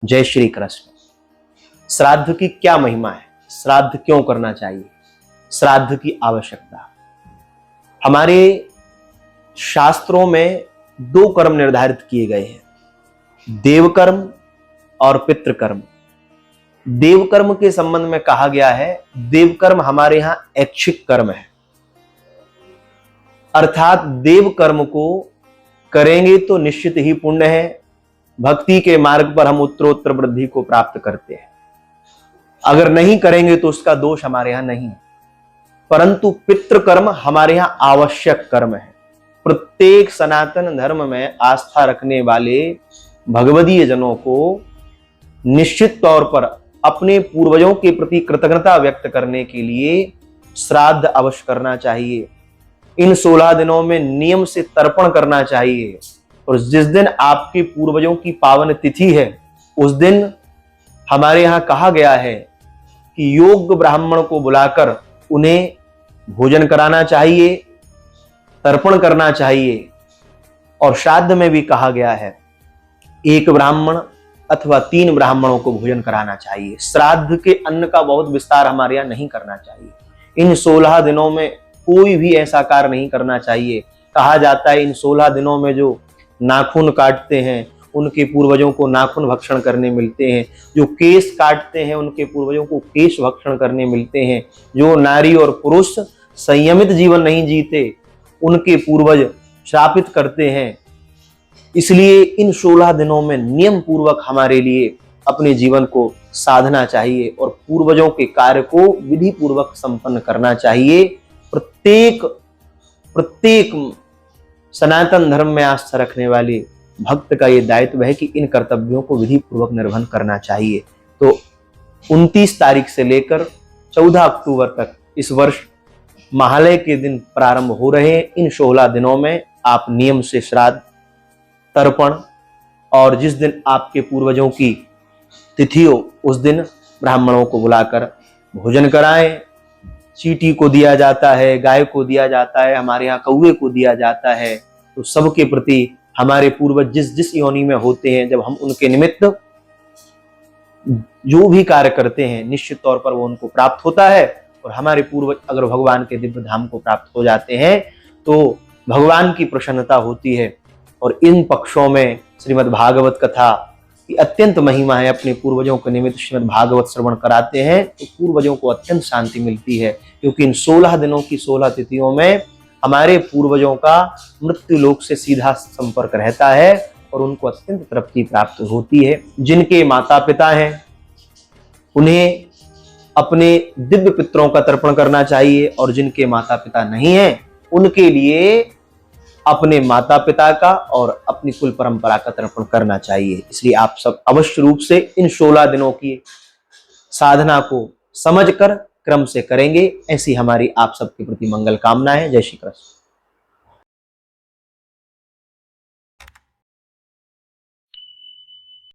जय श्री कृष्ण। श्राद्ध की क्या महिमा है? श्राद्ध क्यों करना चाहिए? श्राद्ध की आवश्यकता। हमारे शास्त्रों में दो कर्म निर्धारित किए गए हैं, देवकर्म और पितृकर्म। देवकर्म के संबंध में कहा गया है, देवकर्म हमारे यहां ऐच्छिक कर्म है, अर्थात देव कर्म को करेंगे तो निश्चित ही पुण्य है। भक्ति के मार्ग पर हम उत्तरोत्तर वृद्धि को प्राप्त करते हैं। अगर नहीं करेंगे तो उसका दोष हमारे यहां नहीं है। परंतु पितृकर्म हमारे यहां आवश्यक कर्म है। प्रत्येक सनातन धर्म में आस्था रखने वाले भगवदीय जनों को निश्चित तौर पर अपने पूर्वजों के प्रति कृतज्ञता व्यक्त करने के लिए श्राद्ध अवश्य करना चाहिए। इन 16 दिनों में नियम से तर्पण करना चाहिए। और जिस दिन आपके पूर्वजों की पावन तिथि है, उस दिन हमारे यहां कहा गया है कि योग्य ब्राह्मण को बुलाकर उन्हें भोजन कराना चाहिए, तर्पण करना चाहिए। और श्राद्ध में भी कहा गया है, एक ब्राह्मण अथवा 3 ब्राह्मणों को भोजन कराना चाहिए। श्राद्ध के अन्न का बहुत विस्तार हमारे यहां नहीं करना चाहिए। इन 16 दिनों में कोई भी ऐसा कार्य नहीं करना चाहिए। कहा जाता है इन 16 दिनों में जो नाखून काटते हैं उनके पूर्वजों को नाखून भक्षण करने मिलते हैं, जो केश काटते हैं उनके पूर्वजों को केश भक्षण करने मिलते हैं, जो नारी और पुरुष संयमित जीवन नहीं जीते उनके पूर्वज श्रापित करते हैं। इसलिए इन 16 दिनों में नियम पूर्वक हमारे लिए अपने जीवन को साधना चाहिए और पूर्वजों के कार्य को विधि पूर्वक संपन्न करना चाहिए। प्रत्येक सनातन धर्म में आस्था रखने वाले भक्त का यह दायित्व है कि इन कर्तव्यों को विधि पूर्वक निर्वहन करना चाहिए। तो 29 तारीख से लेकर 14 अक्टूबर तक इस वर्ष महालय के दिन प्रारंभ हो रहे हैं। इन 16 दिनों में आप नियम से श्राद्ध, तर्पण और जिस दिन आपके पूर्वजों की तिथि हो उस दिन ब्राह्मणों को बुलाकर भोजन कराएं। चींटी को दिया जाता है, गाय को दिया जाता है, हमारे यहाँ कौवे को दिया जाता है। तो सबके प्रति हमारे पूर्वज जिस जिस योनि में होते हैं, जब हम उनके निमित्त जो भी कार्य करते हैं निश्चित तौर पर वो उनको प्राप्त होता है। और हमारे पूर्वज अगर भगवान के दिव्य धाम को प्राप्त हो जाते हैं तो भगवान की प्रसन्नता होती है। और इन पक्षों में श्रीमद् भागवत कथा की अत्यंत महिमा है। अपने पूर्वजों के निमित्त श्रीमद् भागवत श्रवण कराते हैं तो पूर्वजों को अत्यंत शांति मिलती है, क्योंकि इन 16 दिनों की 16 तिथियों में हमारे पूर्वजों का मृत्यु लोक से सीधा संपर्क रहता है और उनको अत्यंत तृप्ति प्राप्त होती है। जिनके माता पिता हैं उन्हें अपने दिव्य पितरों का तर्पण करना चाहिए, और जिनके माता पिता नहीं हैं उनके लिए अपने माता पिता का और अपनी कुल परंपरा का तर्पण करना चाहिए। इसलिए आप सब अवश्य रूप से इन 16 दिनों की साधना को समझकर क्रम से करेंगे, ऐसी हमारी आप सबके प्रति मंगल कामना है। जय श्री कृष्ण।